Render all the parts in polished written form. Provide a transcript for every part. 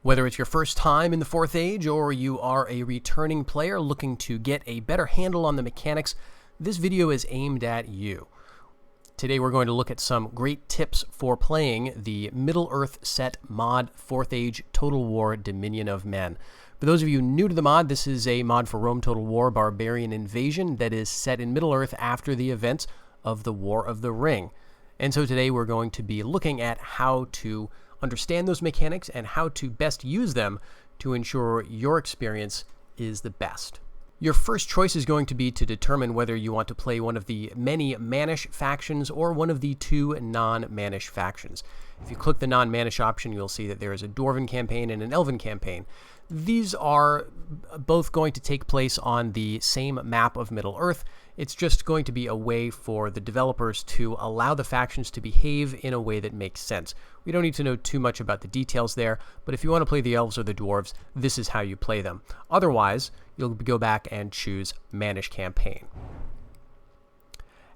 Whether it's your first time in the Fourth Age or you are a returning player looking to get a better handle on the mechanics, this video is aimed at you. Today we're going to look at some great tips for playing the Middle-earth set mod 4th Age Total War Dominion of Men. For those of you new to the mod, this is a mod for Rome Total War Barbarian Invasion that is set in Middle-earth after the events of the War of the Ring. And so today we're going to be looking at how to understand those mechanics and how to best use them to ensure your experience is the best. Your first choice is going to be to determine whether you want to play one of the many Mannish factions or one of the two non-Mannish factions. If you click the non-Mannish option, you'll see that there is a Dwarven campaign and an Elven campaign. These are both going to take place on the same map of Middle-earth. It's just going to be a way for the developers to allow the factions to behave in a way that makes sense. We don't need to know too much about the details there, but if you want to play the elves or the dwarves, this is how you play them. Otherwise, you'll go back and choose Mannish campaign.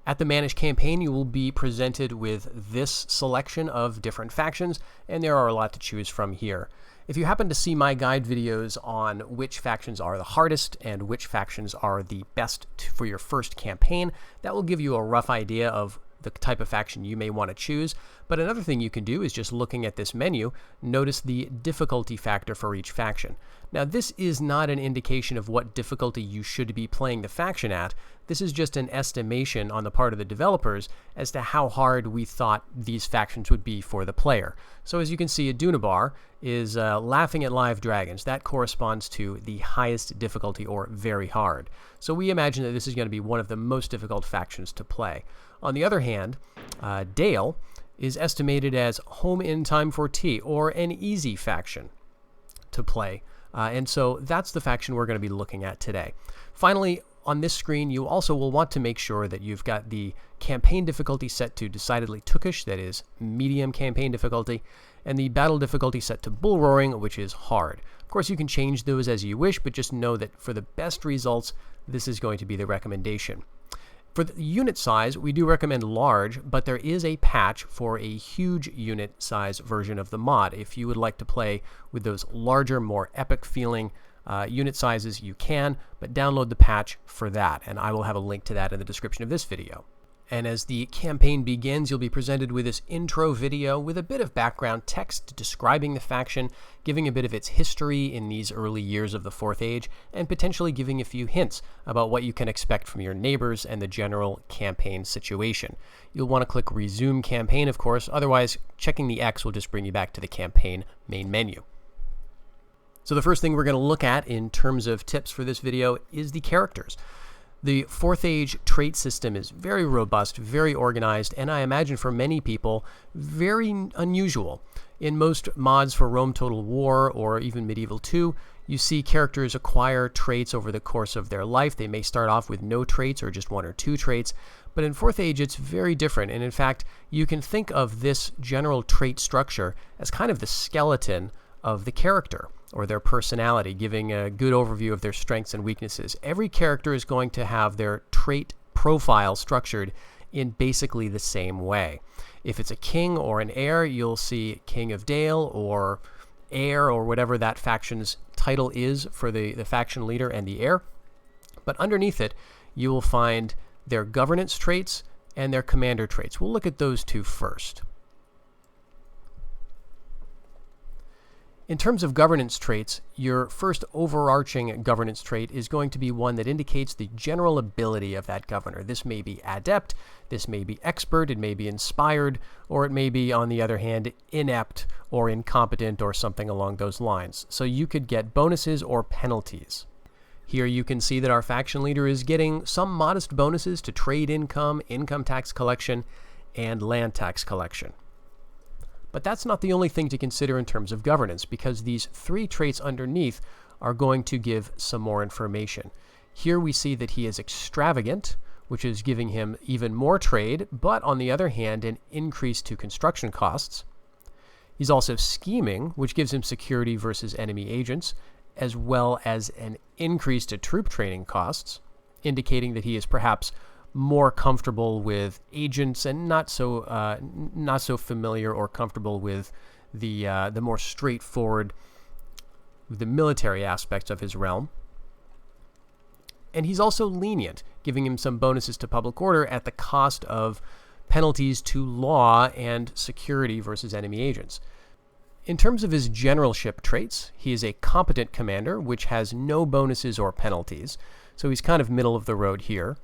At the Mannish campaign, you will be presented with this selection of different factions, and there are a lot to choose from here. If you happen to see my guide videos on which factions are the hardest and which factions are the best for your first campaign, that will give you a rough idea of the type of faction you may want to choose. But another thing you can do is just looking at this menu, notice the difficulty factor for each faction. Now, this is not an indication of what difficulty you should be playing the faction at. This is just an estimation on the part of the developers as to how hard we thought these factions would be for the player. So as you can see, Adunabar is laughing at live dragons. That corresponds to the highest difficulty, or very hard. So we imagine that this is going to be one of the most difficult factions to play. On the other hand, Dale is estimated as home in time for tea, or an easy faction to play. And so that's the faction we're going to be looking at today. Finally, on this screen, you also will want to make sure that you've got the campaign difficulty set to decidedly Tookish, that is medium campaign difficulty, and the battle difficulty set to bull roaring, which is hard. Of course, you can change those as you wish, but just know that for the best results, this is going to be the recommendation. For the unit size, we do recommend large, but there is a patch for a huge unit size version of the mod. If you would like to play with those larger, more epic feeling unit sizes, you can, but download the patch for that, and I will have a link to that in the description of this video. And as the campaign begins, you'll be presented with this intro video with a bit of background text describing the faction, giving a bit of its history in these early years of the Fourth Age, and potentially giving a few hints about what you can expect from your neighbors and the general campaign situation. You'll want to click Resume Campaign, of course, otherwise checking the X will just bring you back to the campaign main menu. So the first thing we're going to look at in terms of tips for this video is the characters. The Fourth Age trait system is very robust, very organized, and I imagine for many people, very unusual. In most mods for Rome Total War or even Medieval 2, you see characters acquire traits over the course of their life. They may start off with no traits or just one or two traits, but in Fourth Age it's very different, and in fact, you can think of this general trait structure as kind of the skeleton of the character or their personality, giving a good overview of their strengths and weaknesses. Every character is going to have their trait profile structured in basically the same way. If it's a king or an heir, you'll see King of Dale or heir or whatever that faction's title is for the faction leader and the heir. But underneath it, you will find their governance traits and their commander traits. We'll look at those two first. In terms of governance traits, your first overarching governance trait is going to be one that indicates the general ability of that governor. This may be adept, this may be expert, it may be inspired, or it may be, on the other hand, inept or incompetent or something along those lines. So you could get bonuses or penalties. Here you can see that our faction leader is getting some modest bonuses to trade income, income tax collection, and land tax collection. But that's not the only thing to consider in terms of governance, because these three traits underneath are going to give some more information. Here we see that he is extravagant, which is giving him even more trade, but on the other hand, an increase to construction costs. He's also scheming, which gives him security versus enemy agents, as well as an increase to troop training costs, indicating that he is perhaps more comfortable with agents and not so familiar or comfortable with the more straightforward the military aspects of his realm. And he's also lenient, giving him some bonuses to public order at the cost of penalties to law and security versus enemy agents. In terms of his generalship traits, he is a competent commander, which has no bonuses or penalties, so he's kind of middle of the road here.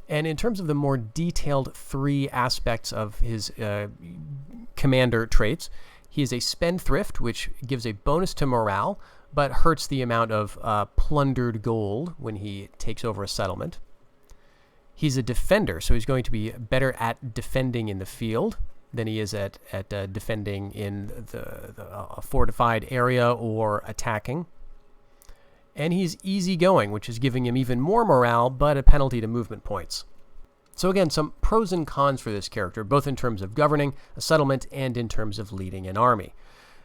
And in terms of the more detailed 3 aspects of his commander traits, he is a spendthrift, which gives a bonus to morale, but hurts the amount of plundered gold when he takes over a settlement. He's a defender, so he's going to be better at defending in the field than he is at defending in a fortified area or attacking. And he's easygoing, which is giving him even more morale, but a penalty to movement points. So again, some pros and cons for this character, both in terms of governing a settlement and in terms of leading an army.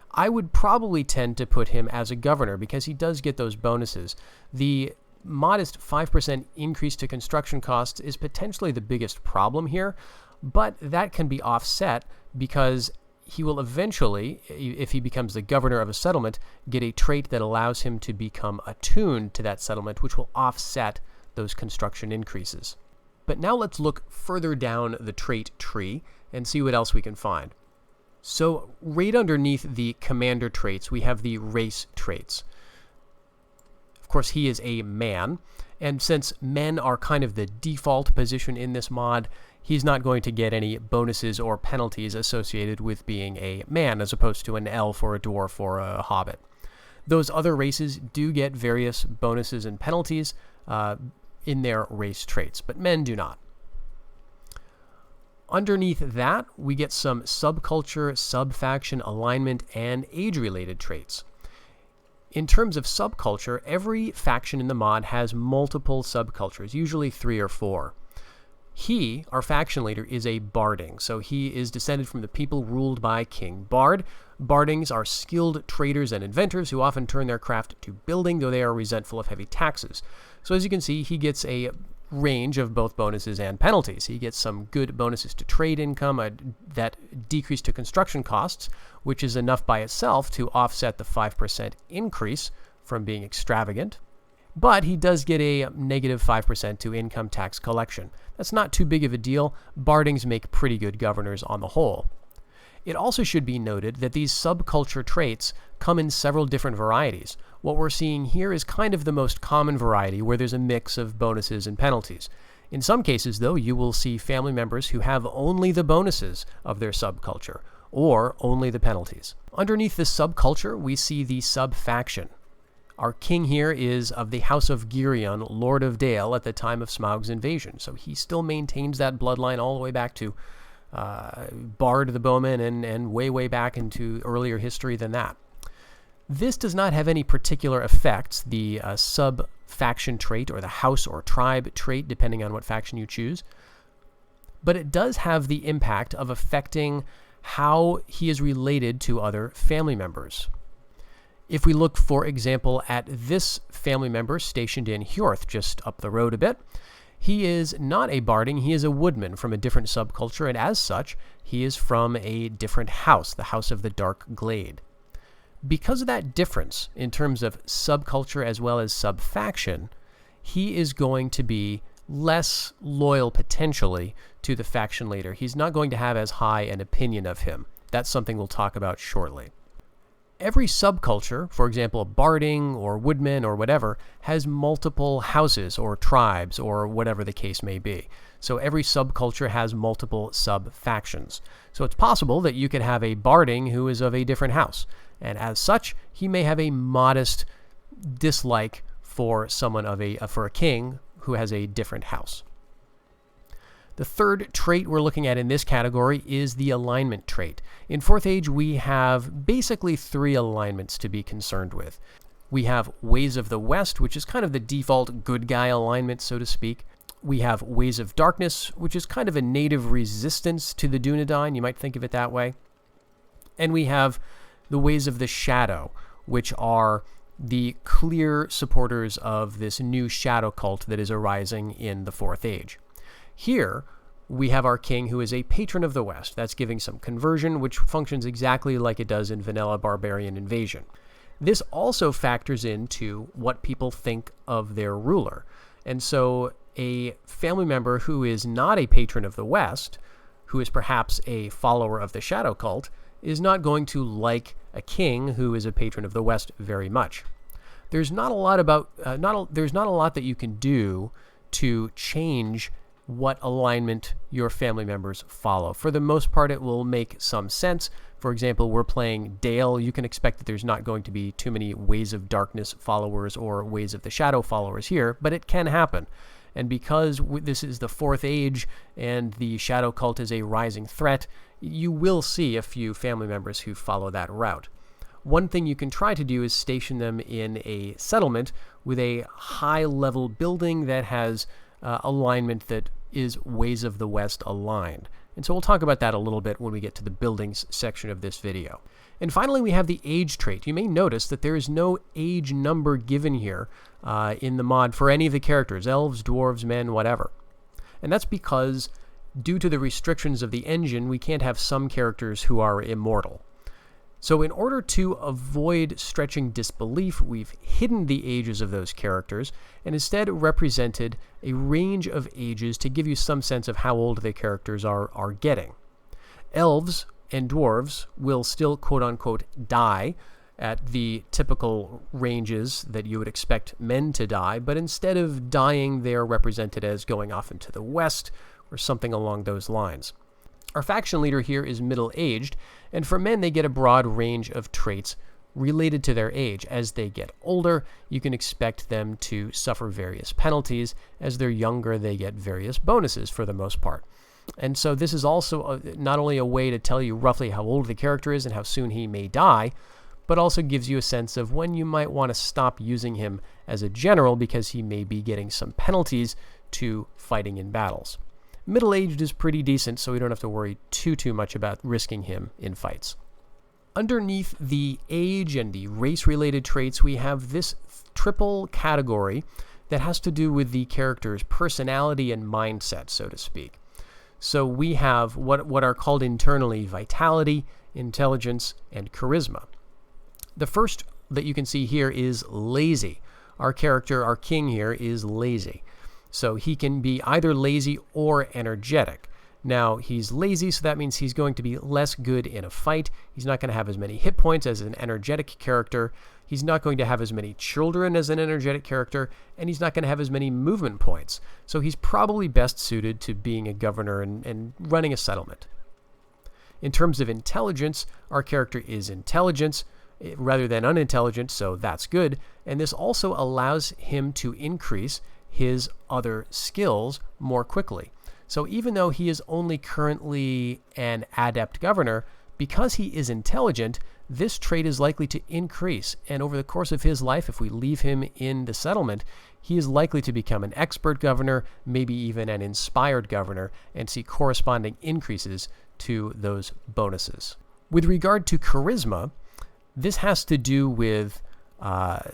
I would probably tend to put him as a governor because he does get those bonuses. The modest 5% increase to construction costs is potentially the biggest problem here, but that can be offset because he will eventually, if he becomes the governor of a settlement, get a trait that allows him to become attuned to that settlement, which will offset those construction increases. But now let's look further down the trait tree and see what else we can find. So right underneath the commander traits, we have the race traits. Of course, he is a man, and since men are kind of the default position in this mod, he's not going to get any bonuses or penalties associated with being a man, as opposed to an elf or a dwarf or a hobbit. Those other races do get various bonuses and penalties in their race traits, but men do not. Underneath that, we get some subculture, subfaction, alignment, and age-related traits. In terms of subculture, every faction in the mod has multiple subcultures, usually 3 or 4. He, our faction leader, is a barding, so he is descended from the people ruled by King Bard. Bardings are skilled traders and inventors who often turn their craft to building, though they are resentful of heavy taxes. So as you can see, he gets a range of both bonuses and penalties. He gets some good bonuses to trade income, that decrease to construction costs, which is enough by itself to offset the 5% increase from being extravagant. But he does get a negative 5% to income tax collection. That's not too big of a deal. Bardings make pretty good governors on the whole. It also should be noted that these subculture traits come in several different varieties. What we're seeing here is kind of the most common variety, where there's a mix of bonuses and penalties. In some cases, though, you will see family members who have only the bonuses of their subculture, or only the penalties. Underneath the subculture, we see the subfaction. Our king here is of the House of Girion, Lord of Dale, at the time of Smaug's invasion, so he still maintains that bloodline all the way back to Bard the Bowman and way back into earlier history than that. This does not have any particular effects, the sub-faction trait or the house or tribe trait, depending on what faction you choose, but it does have the impact of affecting how he is related to other family members. If we look, for example, at this family member stationed in Hjorth, just up the road a bit, he is not a barding, he is a woodman from a different subculture, and as such, he is from a different house, the House of the Dark Glade. Because of that difference in terms of subculture as well as subfaction, he is going to be less loyal potentially to the faction leader. He's not going to have as high an opinion of him. That's something we'll talk about shortly. Every subculture, for example, a barding or woodman or whatever, has multiple houses or tribes or whatever the case may be. So every subculture has multiple sub-factions. So it's possible that you could have a barding who is of a different house, and as such, he may have a modest dislike for someone for a king who has a different house. The third trait we're looking at in this category is the alignment trait. In 4th Age, we have basically 3 alignments to be concerned with. We have Ways of the West, which is kind of the default good guy alignment, so to speak. We have Ways of Darkness, which is kind of a native resistance to the Dunedain, you might think of it that way. And we have the Ways of the Shadow, which are the clear supporters of this new shadow cult that is arising in the 4th Age. Here, we have our king who is a patron of the West. That's giving some conversion, which functions exactly like it does in vanilla Barbarian Invasion. This also factors into what people think of their ruler. And so a family member who is not a patron of the West, who is perhaps a follower of the shadow cult, is not going to like a king who is a patron of the West very much. There's not a lot that you can do to change what alignment your family members follow. For the most part, it will make some sense. For example, we're playing Dale. You can expect that there's not going to be too many Ways of Darkness followers or Ways of the Shadow followers here, but it can happen. And because this is the Fourth Age and the shadow cult is a rising threat, you will see a few family members who follow that route. One thing you can try to do is station them in a settlement with a high-level building that has alignment that is Ways of the West aligned. And so we'll talk about that a little bit when we get to the buildings section of this video. And finally, we have the age trait. You may notice that there is no age number given here in the mod for any of the characters, elves, dwarves, men, whatever. And that's because due to the restrictions of the engine, we can't have some characters who are immortal. So in order to avoid stretching disbelief, we've hidden the ages of those characters and instead represented a range of ages to give you some sense of how old the characters are getting. Elves and dwarves will still quote-unquote die at the typical ranges that you would expect men to die, but instead of dying, they are represented as going off into the west or something along those lines. Our faction leader here is middle-aged, and for men they get a broad range of traits related to their age. As they get older, you can expect them to suffer various penalties. As they're younger, they get various bonuses for the most part. And so this is also not only a way to tell you roughly how old the character is and how soon he may die, but also gives you a sense of when you might want to stop using him as a general because he may be getting some penalties to fighting in battles. Middle-aged is pretty decent, so we don't have to worry too much about risking him in fights. Underneath the age and the race-related traits, we have this triple category that has to do with the character's personality and mindset, so to speak. So we have what are called internally vitality, intelligence, and charisma. The first that you can see here is lazy. Our character, our king here, is lazy. So he can be either lazy or energetic. Now, he's lazy, so that means he's going to be less good in a fight. He's not going to have as many hit points as an energetic character. He's not going to have as many children as an energetic character, and he's not going to have as many movement points. So he's probably best suited to being a governor and running a settlement. In terms of intelligence, our character is intelligence rather than unintelligent, so that's good. And this also allows him to increase his other skills more quickly. So even though he is only currently an adept governor, because he is intelligent, this trait is likely to increase. And over the course of his life, if we leave him in the settlement, he is likely to become an expert governor, maybe even an inspired governor, and see corresponding increases to those bonuses. With regard to charisma, this has to do with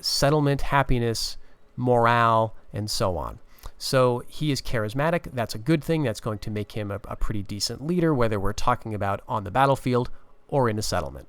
settlement, happiness, morale, and so on. So he is charismatic. That's a good thing. That's going to make him a pretty decent leader, whether we're talking about on the battlefield or in a settlement.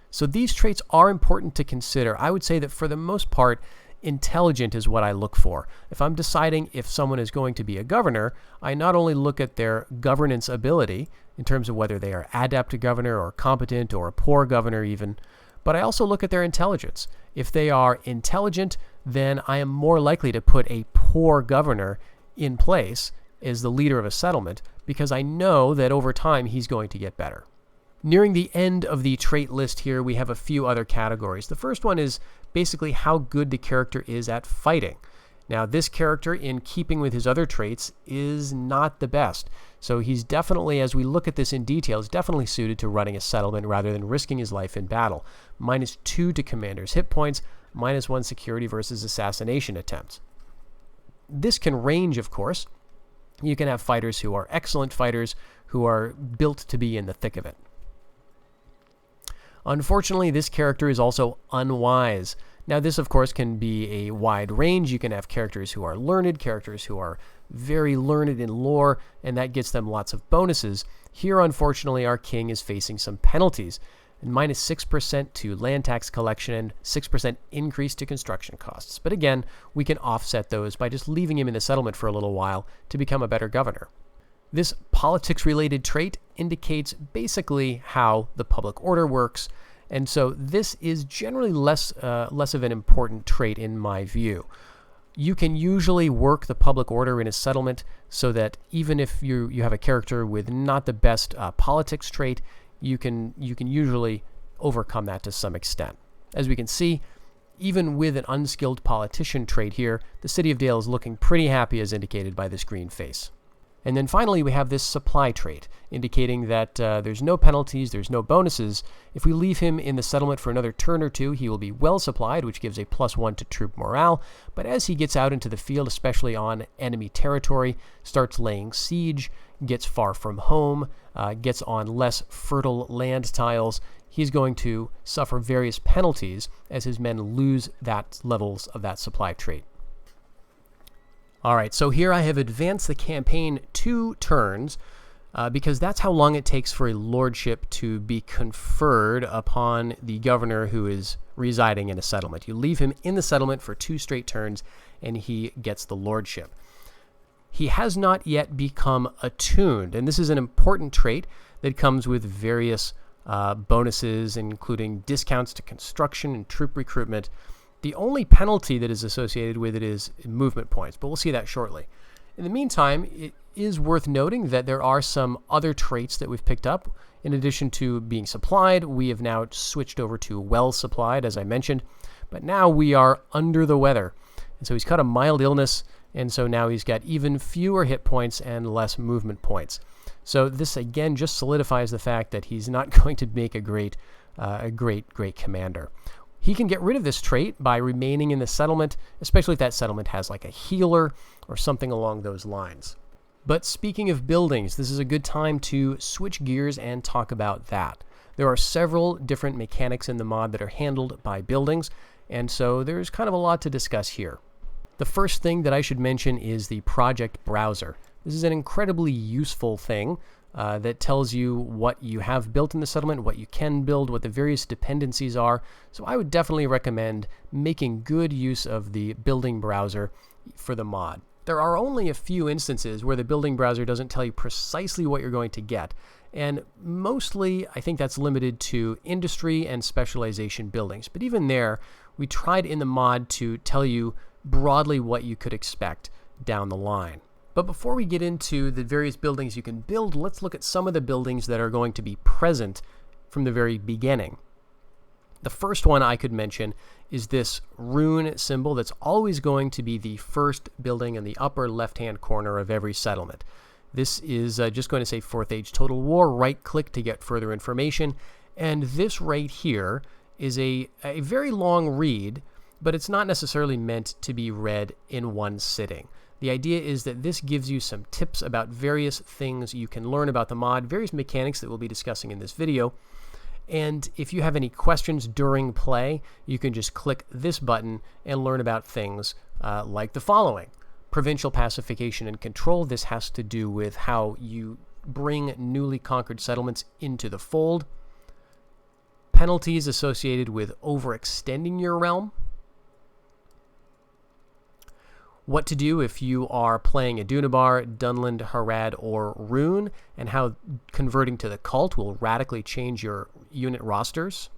So these traits are important to consider. I would say that for the most part, intelligent is what I look for. If I'm deciding if someone is going to be a governor, I not only look at their governance ability in terms of whether they are adept governor or competent or a poor governor even, but I also look at their intelligence. If they are intelligent, then I am more likely to put a poor governor in place as the leader of a settlement because I know that over time he's going to get better. Nearing the end of the trait list here, we have a few other categories. The first one is basically how good the character is at fighting. Now, this character, in keeping with his other traits, is not the best. So he's definitely, as we look at this in detail, is definitely suited to running a settlement rather than risking his life in battle. -2 to commander's hit points, -1 security versus assassination attempts. This can range, of course. You can have fighters who are excellent fighters who are built to be in the thick of it. Unfortunately, this character is also unwise. Now, this, of course, can be a wide range. You can have characters who are learned, characters who are very learned in lore, and that gets them lots of bonuses. Here, unfortunately, our king is facing some penalties. and minus 6% to land tax collection, and 6% increase to construction costs. But again, we can offset those by just leaving him in the settlement for a little while to become a better governor. This politics-related trait indicates basically how the public order works, and so this is generally less of an important trait in my view. You can usually work the public order in a settlement so that even if you have a character with not the best politics trait, you can usually overcome that to some extent. As we can see, even with an unskilled politician trait here, the City of Dale is looking pretty happy as indicated by this green face. And then finally, we have this supply trait, indicating that there's no penalties, there's no bonuses. If we leave him in the settlement for another turn or two, he will be well supplied, which gives a +1 to troop morale. But as he gets out into the field, especially on enemy territory, starts laying siege, gets far from home, gets on less fertile land tiles, he's going to suffer various penalties as his men lose that levels of that supply trait. All right, so here I have advanced the campaign 2 turns because that's how long it takes for a lordship to be conferred upon the governor who is residing in a settlement. You leave him in the settlement for 2 straight turns and he gets the lordship. He has not yet become attuned, and this is an important trait that comes with various bonuses, including discounts to construction and troop recruitment. The only penalty that is associated with it is movement points, but we'll see that shortly. In the meantime, it is worth noting that there are some other traits that we've picked up. In addition to being supplied, we have now switched over to well supplied, as I mentioned, but now we are under the weather. And so he's caught a mild illness, and so now he's got even fewer hit points and less movement points. So this again just solidifies the fact that he's not going to make a great commander. He can get rid of this trait by remaining in the settlement, especially if that settlement has like a healer or something along those lines. But speaking of buildings, this is a good time to switch gears and talk about that. There are several different mechanics in the mod that are handled by buildings, and so there's kind of a lot to discuss here. The first thing that I should mention is the project browser. This is an incredibly useful thing that tells you what you have built in the settlement, what you can build, what the various dependencies are. So I would definitely recommend making good use of the building browser for the mod. There are only a few instances where the building browser doesn't tell you precisely what you're going to get, and mostly I think that's limited to industry and specialization buildings. But even there, we tried in the mod to tell you broadly what you could expect down the line. But before we get into the various buildings you can build, let's look at some of the buildings that are going to be present from the very beginning. The first one I could mention is this rune symbol that's always going to be the first building in the upper left-hand corner of every settlement. This is just going to say 4th Age Total War. Right-click to get further information. And this right here is a very long read, but it's not necessarily meant to be read in one sitting. The idea is that this gives you some tips about various things you can learn about the mod, various mechanics that we'll be discussing in this video. And if you have any questions during play, you can just click this button and learn about things like the following. Provincial pacification and control. This has to do with how you bring newly conquered settlements into the fold. Penalties associated with overextending your realm. What to do if you are playing a Dunabar, Dunland, Harad, or Rune, and how converting to the cult will radically change your unit rosters.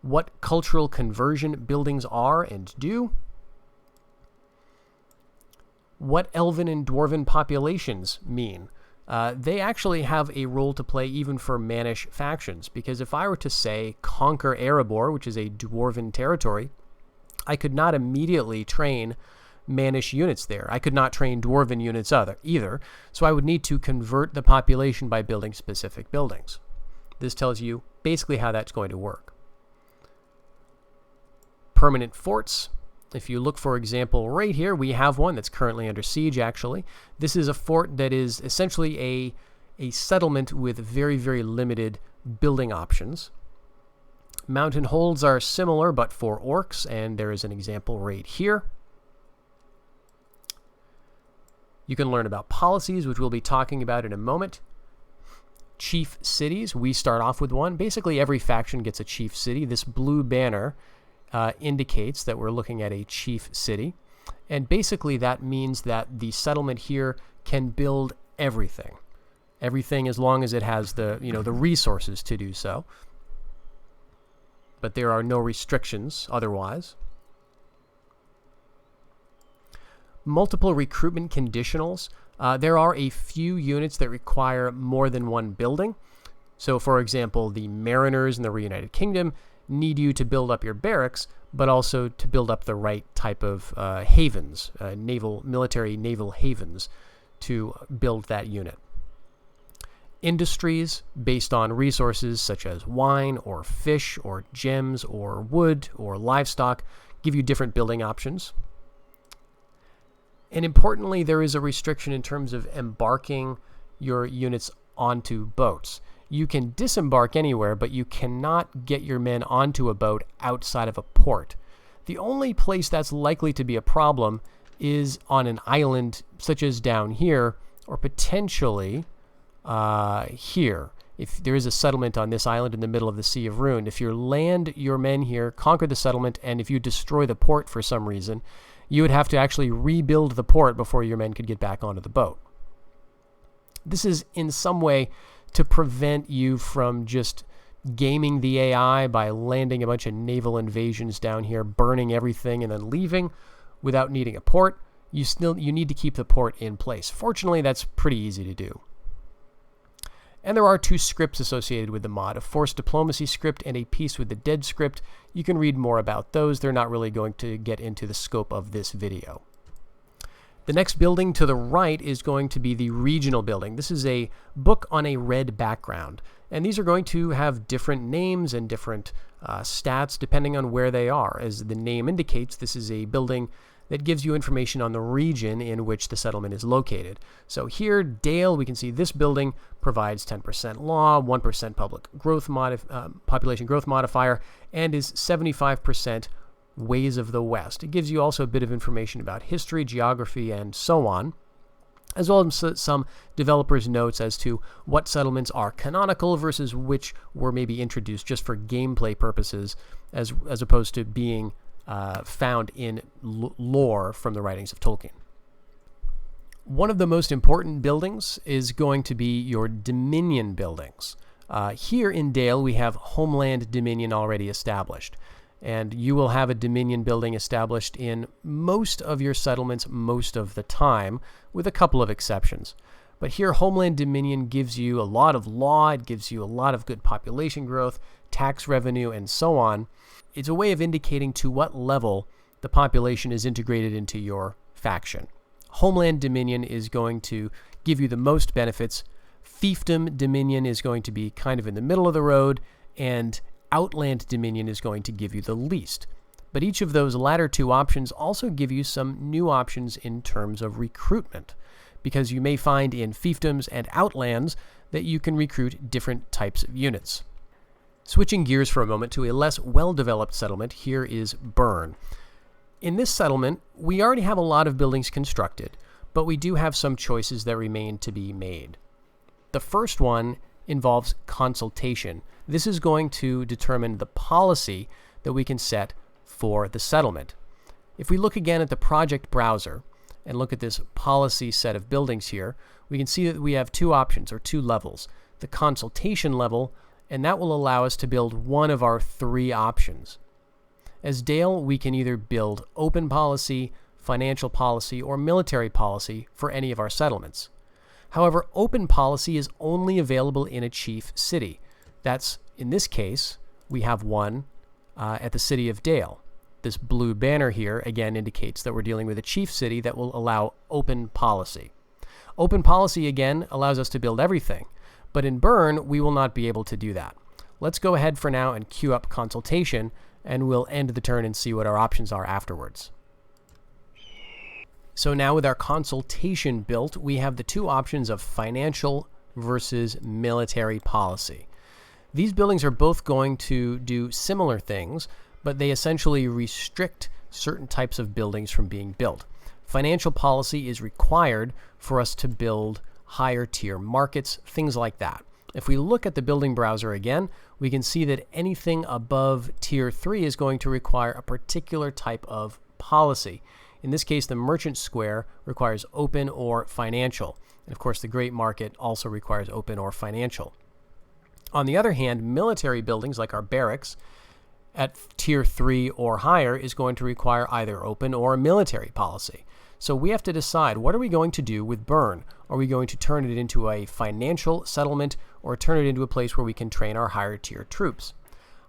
What cultural conversion buildings are and do. What Elven and Dwarven populations mean. They actually have a role to play even for Mannish factions, because if I were to say conquer Erebor, which is a Dwarven territory, I could not immediately train Mannish units there. I could not train Dwarven units either, so I would need to convert the population by building specific buildings. This tells you basically how that's going to work. Permanent forts. If you look, for example, right here, we have one that's currently under siege, actually. This is a fort that is essentially a settlement with very, very limited building options. Mountain holds are similar, but for orcs, and there is an example right here. You can learn about policies, which we'll be talking about in a moment. chief cities. We start off with one. Basically, every faction gets a chief city. This blue banner indicates that we're looking at a chief city. And basically, that means that the settlement here can build everything. Everything as long as it has the resources to do so. But there are no restrictions otherwise. Multiple recruitment conditionals. There are a few units that require more than one building. So, for example, the Mariners in the Reunited Kingdom need you to build up your barracks, but also to build up the right type of havens, military naval havens, to build that unit. Industries based on resources such as wine or fish or gems or wood or livestock give you different building options. And importantly, there is a restriction in terms of embarking your units onto boats. You can disembark anywhere, but you cannot get your men onto a boat outside of a port. The only place that's likely to be a problem is on an island such as down here, or potentially here. If there is a settlement on this island in the middle of the Sea of Ruin, if you land your men here, conquer the settlement, and if you destroy the port for some reason, you would have to actually rebuild the port before your men could get back onto the boat. This is in some way to prevent you from just gaming the AI by landing a bunch of naval invasions down here, burning everything, and then leaving without needing a port. You need to keep the port in place. Fortunately, that's pretty easy to do. And there are 2 scripts associated with the mod, a forced diplomacy script and a peace with the dead script. You can read more about those. They're not really going to get into the scope of this video. The next building to the right is going to be the regional building. This is a book on a red background. And these are going to have different names and different stats depending on where they are. As the name indicates, this is a building that gives you information on the region in which the settlement is located. So here, Dale, we can see this building provides 10% law, 1% public growth population growth modifier, and is 75% ways of the West. It gives you also a bit of information about history, geography, and so on, as well as some developers' notes as to what settlements are canonical versus which were maybe introduced just for gameplay purposes, as opposed to being found in lore from the writings of Tolkien. One of the most important buildings is going to be your Dominion buildings. Here in Dale, we have Homeland Dominion already established, and you will have a Dominion building established in most of your settlements most of the time, with a couple of exceptions. But here, Homeland Dominion gives you a lot of law, it gives you a lot of good population growth, tax revenue, and so on. It's a way of indicating to what level the population is integrated into your faction. Homeland Dominion is going to give you the most benefits. Fiefdom Dominion is going to be kind of in the middle of the road, and Outland Dominion is going to give you the least. But each of those latter 2 options also give you some new options in terms of recruitment, because you may find in fiefdoms and outlands that you can recruit different types of units. Switching gears for a moment to a less well-developed settlement, here is Burn. In this settlement, we already have a lot of buildings constructed, but we do have some choices that remain to be made. The first one involves consultation. This is going to determine the policy that we can set for the settlement. If we look again at the project browser and look at this policy set of buildings here, we can see that we have 2 options or 2 levels. The consultation level, and that will allow us to build one of our 3 options. As Dale, we can either build open policy, financial policy, or military policy for any of our settlements. However, open policy is only available in a chief city. That's, in this case, we have one at the city of Dale. This blue banner here, again, indicates that we're dealing with a chief city that will allow open policy. Open policy, again, allows us to build everything. But in Burn, we will not be able to do that. Let's go ahead for now and queue up consultation, and we'll end the turn and see what our options are afterwards. So now with our consultation built, we have the 2 options of financial versus military policy. These buildings are both going to do similar things, but they essentially restrict certain types of buildings from being built. Financial policy is required for us to build higher tier markets, things like that. If we look at the building browser again, we can see that anything above tier 3 is going to require a particular type of policy. In this case, the merchant square requires open or financial. And of course, the great market also requires open or financial. On the other hand, military buildings like our barracks at tier 3 or higher is going to require either open or a military policy. So we have to decide, what are we going to do with Bern? Are we going to turn it into a financial settlement or turn it into a place where we can train our higher tier troops?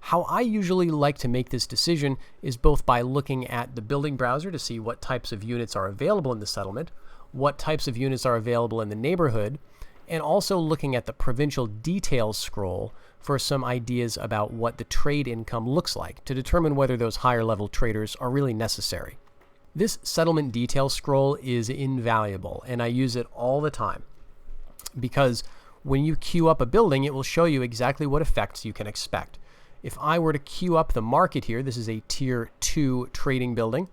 How I usually like to make this decision is both by looking at the building browser to see what types of units are available in the settlement, what types of units are available in the neighborhood, and also looking at the provincial details scroll for some ideas about what the trade income looks like to determine whether those higher level traders are really necessary. This settlement details scroll is invaluable, and I use it all the time because when you queue up a building, it will show you exactly what effects you can expect. If I were to queue up the market here, this is a tier 2 trading building.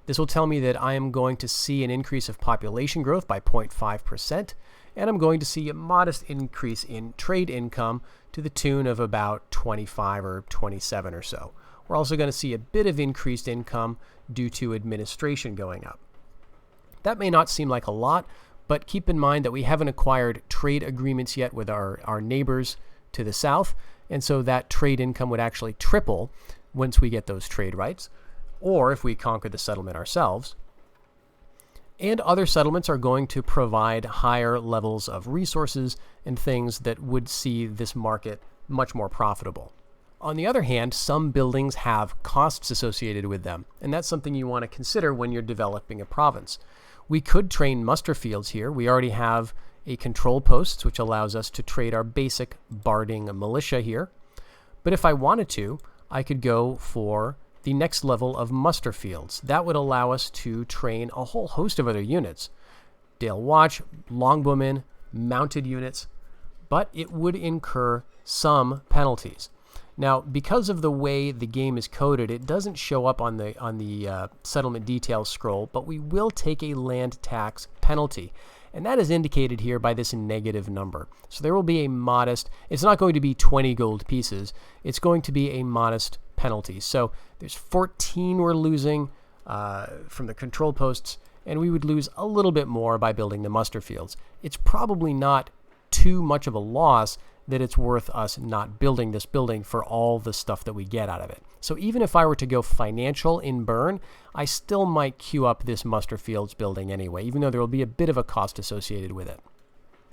This will tell me that I am going to see an increase of population growth by 0.5%, and I'm going to see a modest increase in trade income to the tune of about 25 or 27 or so. We're also going to see a bit of increased income due to administration going up. That may not seem like a lot, but keep in mind that we haven't acquired trade agreements yet with our neighbors to the south, and so that trade income would actually triple once we get those trade rights, or if we conquer the settlement ourselves. And other settlements are going to provide higher levels of resources and things that would see this market much more profitable. On the other hand, some buildings have costs associated with them, and that's something you want to consider when you're developing a province. We could train muster fields here. We already have a control post, which allows us to trade our basic barding militia here. But if I wanted to, I could go for the next level of muster fields. That would allow us to train a whole host of other units. Dale Watch, longbowmen, mounted units, but it would incur some penalties. Now, because of the way the game is coded, it doesn't show up on the settlement details scroll, but we will take a land tax penalty. And that is indicated here by this negative number. So there will be a modest, it's not going to be 20 gold pieces, it's going to be a modest penalty. So there's 14 we're losing from the control posts, and we would lose a little bit more by building the muster fields. It's probably not too much of a loss that it's worth us not building this building for all the stuff that we get out of it. So even if I were to go financial in Bern, I still might queue up this muster fields building anyway, even though there will be a bit of a cost associated with it.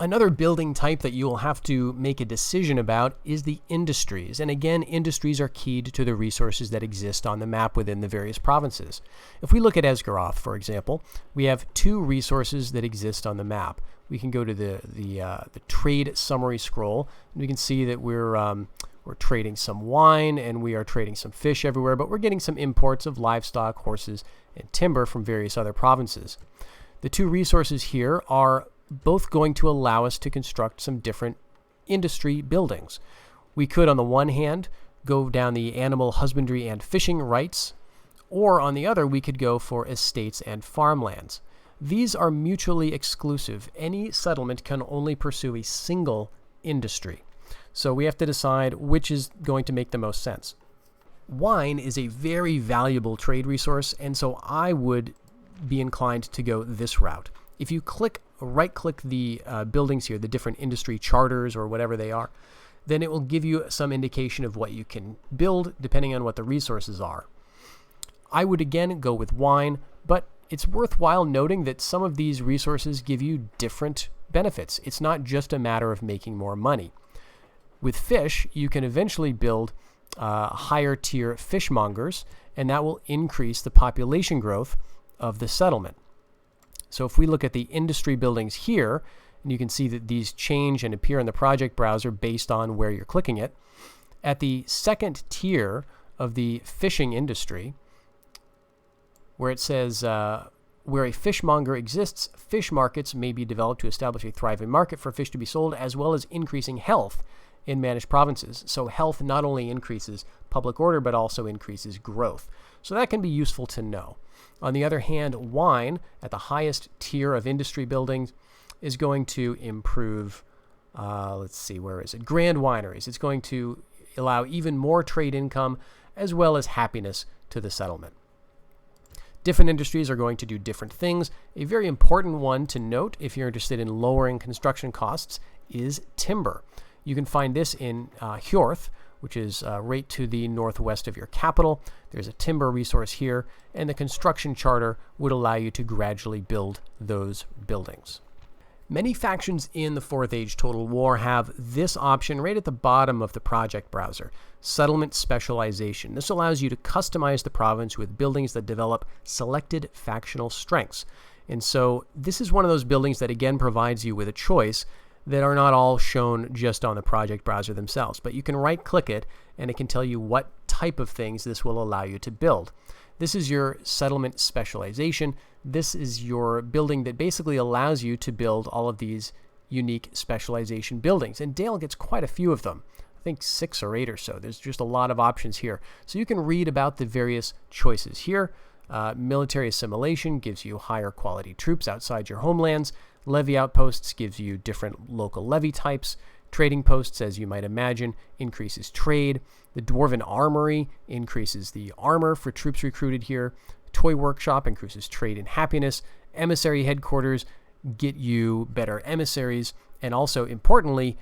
Another building type that you will have to make a decision about is the industries. And again, industries are keyed to the resources that exist on the map within the various provinces. If we look at Esgaroth, for example, we have 2 resources that exist on the map. We can go to the trade summary scroll, and we can see that we're trading some wine and we are trading some fish everywhere, but we're getting some imports of livestock, horses, and timber from various other provinces. The 2 resources here are both going to allow us to construct some different industry buildings. We could, on the one hand, go down the animal husbandry and fishing rights, or on the other, we could go for estates and farmlands. These are mutually exclusive. Any settlement can only pursue a single industry. So we have to decide which is going to make the most sense. Wine is a very valuable trade resource, and so I would be inclined to go this route. If you right-click the buildings here, the different industry charters or whatever they are, then it will give you some indication of what you can build depending on what the resources are. I would again go with wine, but it's worthwhile noting that some of these resources give you different benefits. It's not just a matter of making more money. With fish, you can eventually build higher tier fishmongers, and that will increase the population growth of the settlement. So if we look at the industry buildings here, and you can see that these change and appear in the project browser based on where you're clicking it. At the second tier of the fishing industry, where it says, where a fishmonger exists, fish markets may be developed to establish a thriving market for fish to be sold, as well as increasing health in managed provinces. So health not only increases public order, but also increases growth. So that can be useful to know. On the other hand, wine at the highest tier of industry buildings is going to improve let's see, where is it? Grand Wineries. It's going to allow even more trade income as well as happiness to the settlement. Different industries are going to do different things. A very important one to note if you're interested in lowering construction costs is timber. You can find this in Hjorth, which is right to the northwest of your capital. There's a timber resource here, and the construction charter would allow you to gradually build those buildings. Many factions in the Fourth Age Total War have this option right at the bottom of the project browser, Settlement Specialization. This allows you to customize the province with buildings that develop selected factional strengths. And so this is one of those buildings that again provides you with a choice that are not all shown just on the project browser themselves. But you can right-click it and it can tell you what type of things this will allow you to build. This is your settlement specialization. This is your building that basically allows you to build all of these unique specialization buildings. And Dale gets quite a few of them. I think 6 or 8 or so. There's just a lot of options here. So you can read about the various choices here. Military assimilation gives you higher quality troops outside your homelands. Levy outposts gives you different local levy types. Trading posts, as you might imagine, increases trade. The Dwarven Armory increases the armor for troops recruited here. Toy Workshop increases trade and happiness. Emissary headquarters get you better emissaries, and also, importantly,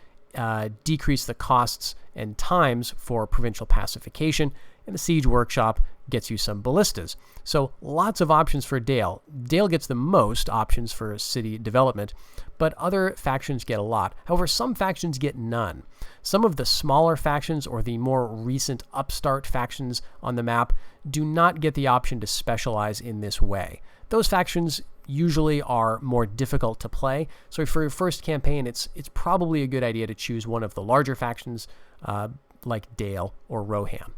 decrease the costs and times for provincial pacification. And the Siege Workshop gets you some ballistas. So lots of options for Dale. Dale gets the most options for city development, but other factions get a lot. However, some factions get none. Some of the smaller factions or the more recent upstart factions on the map do not get the option to specialize in this way. Those factions usually are more difficult to play, so for your first campaign, it's probably a good idea to choose one of the larger factions like Dale or Rohan.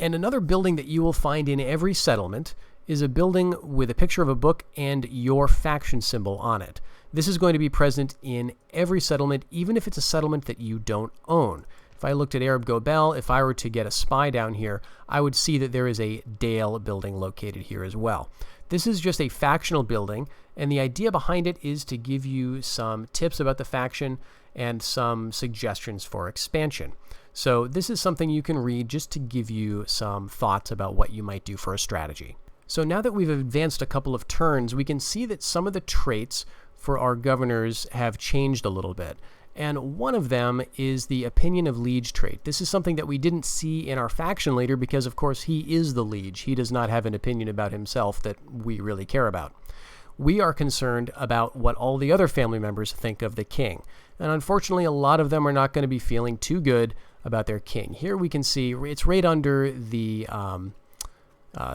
And another building that you will find in every settlement is a building with a picture of a book and your faction symbol on it. This is going to be present in every settlement, even if it's a settlement that you don't own. If I looked at Arab Gobel, if I were to get a spy down here, I would see that there is a Dale building located here as well. This is just a factional building, and the idea behind it is to give you some tips about the faction and some suggestions for expansion. So this is something you can read just to give you some thoughts about what you might do for a strategy. So now that we've advanced a couple of turns, we can see that some of the traits for our governors have changed a little bit. And one of them is the Opinion of Liege trait. This is something that we didn't see in our faction leader because, of course, he is the liege. He does not have an opinion about himself that we really care about. We are concerned about what all the other family members think of the king. And unfortunately, a lot of them are not going to be feeling too good about their king. Here we can see it's right under the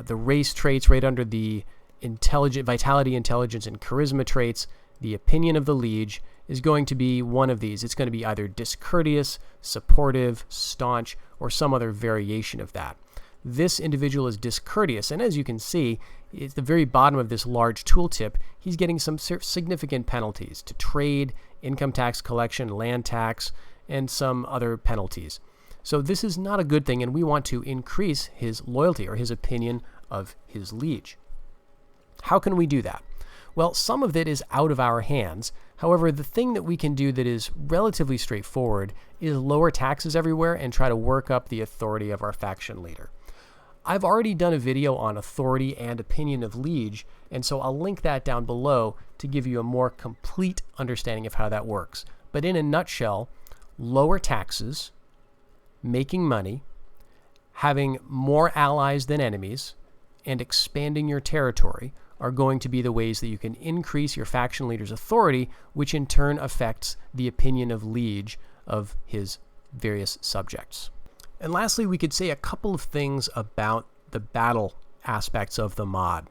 race traits, right under the vitality, intelligence, and charisma traits. The Opinion of the Liege is going to be one of these. It's going to be either discourteous, supportive, staunch, or some other variation of that. This individual is discourteous, and as you can see, at the very bottom of this large tooltip, he's getting some significant penalties to trade, income tax collection, land tax, and some other penalties. So this is not a good thing, and we want to increase his loyalty or his opinion of his liege. How can we do that? Well, some of it is out of our hands. However, the thing that we can do that is relatively straightforward is lower taxes everywhere and try to work up the authority of our faction leader. I've already done a video on authority and opinion of liege, and so I'll link that down below to give you a more complete understanding of how that works. But in a nutshell, lower taxes, making money, having more allies than enemies, and expanding your territory are going to be the ways that you can increase your faction leader's authority, which in turn affects the opinion of liege of his various subjects. And lastly, we could say a couple of things about the battle aspects of the mod.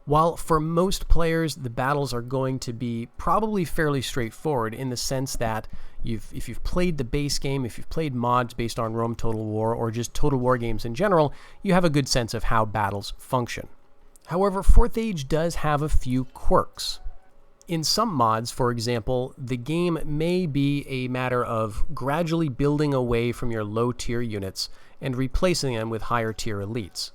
While for most players, the battles are going to be probably fairly straightforward in the sense that if you've played the base game, if you've played mods based on Rome Total War or just Total War games in general, you have a good sense of how battles function. However, 4th Age does have a few quirks. In some mods, for example, the game may be a matter of gradually building away from your low-tier units and replacing them with higher-tier elites.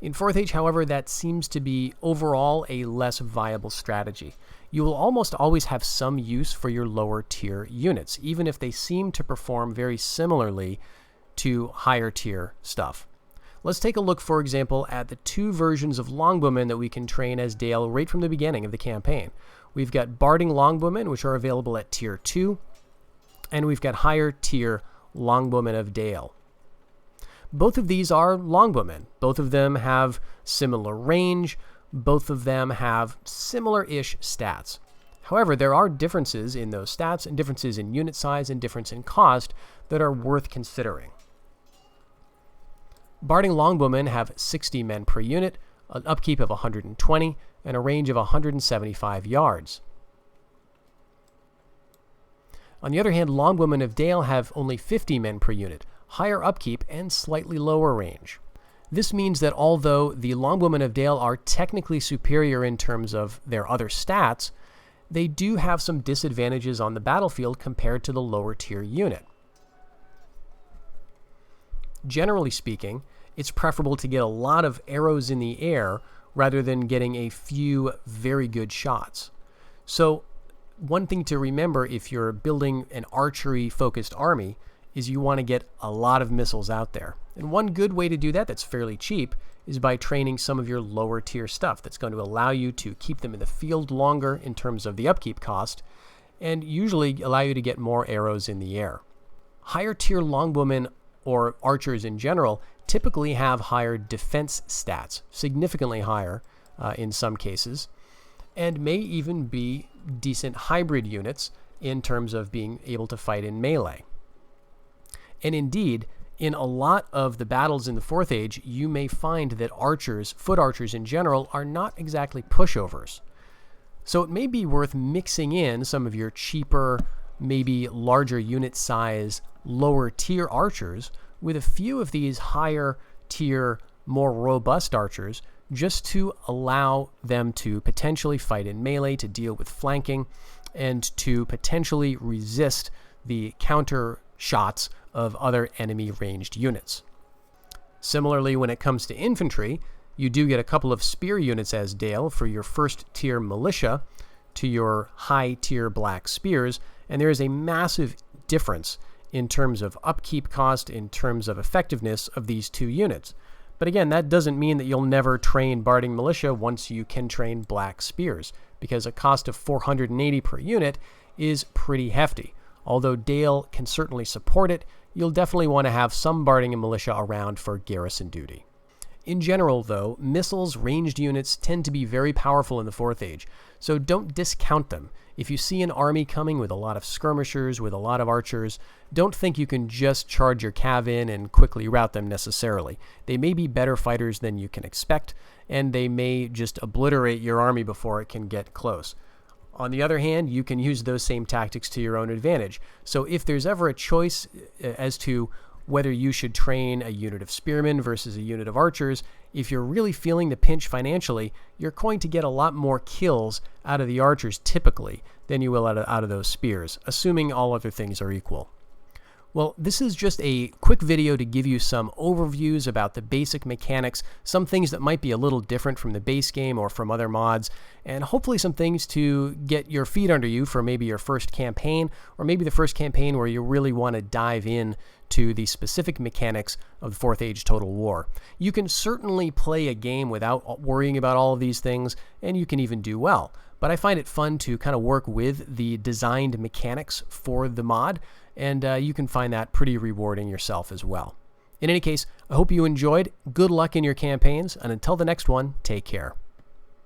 In 4th Age, however, that seems to be overall a less viable strategy. You will almost always have some use for your lower tier units, even if they seem to perform very similarly to higher tier stuff. Let's take a look, for example, at the 2 versions of Longbowmen that we can train as Dale right from the beginning of the campaign. We've got Barding Longbowmen, which are available at tier 2, and we've got higher tier Longbowmen of Dale. Both of these are Longbowmen. Both of them have similar range. Both of them have similar-ish stats. However, there are differences in those stats and differences in unit size and difference in cost that are worth considering. Barding Longbowmen have 60 men per unit, an upkeep of 120, and a range of 175 yards. On the other hand, Longbowmen of Dale have only 50 men per unit, higher upkeep, and slightly lower range. This means that although the Longbowmen of Dale are technically superior in terms of their other stats, they do have some disadvantages on the battlefield compared to the lower tier unit. Generally speaking, it's preferable to get a lot of arrows in the air rather than getting a few very good shots. So one thing to remember if you're building an archery-focused army is you want to get a lot of missiles out there. And one good way to do that that's fairly cheap is by training some of your lower tier stuff that's going to allow you to keep them in the field longer in terms of the upkeep cost, and usually allow you to get more arrows in the air. Higher tier Longbowmen, or archers in general, typically have higher defense stats, significantly higher in some cases, and may even be decent hybrid units in terms of being able to fight in melee. And indeed, in a lot of the battles in the 4th Age, you may find that archers, foot archers in general, are not exactly pushovers. So it may be worth mixing in some of your cheaper, maybe larger unit size, lower tier archers with a few of these higher tier, more robust archers, just to allow them to potentially fight in melee, to deal with flanking, and to potentially resist the counter shots of other enemy ranged units. Similarly, when it comes to infantry, you do get a couple of spear units as Dale for your first tier militia to your high tier black spears, and there is a massive difference in terms of upkeep cost, in terms of effectiveness of these 2 units. But again, that doesn't mean that you'll never train Barding Militia once you can train black spears, because a cost of 480 per unit is pretty hefty. Although Dale can certainly support it, you'll definitely want to have some Barding and Militia around for garrison duty. In general, though, missiles, ranged units tend to be very powerful in the 4th Age, so don't discount them. If you see an army coming with a lot of skirmishers, with a lot of archers, don't think you can just charge your cav in and quickly rout them necessarily. They may be better fighters than you can expect, and they may just obliterate your army before it can get close. On the other hand, you can use those same tactics to your own advantage. So if there's ever a choice as to whether you should train a unit of spearmen versus a unit of archers, if you're really feeling the pinch financially, you're going to get a lot more kills out of the archers typically than you will out of those spears, assuming all other things are equal. Well, this is just a quick video to give you some overviews about the basic mechanics, some things that might be a little different from the base game or from other mods, and hopefully some things to get your feet under you for maybe your first campaign, or maybe the first campaign where you really want to dive in to the specific mechanics of the 4th Age Total War. You can certainly play a game without worrying about all of these things, and you can even do well. But I find it fun to kind of work with the designed mechanics for the mod, and you can find that pretty rewarding yourself as well. In any case, I hope you enjoyed. Good luck in your campaigns, and until the next one, take care.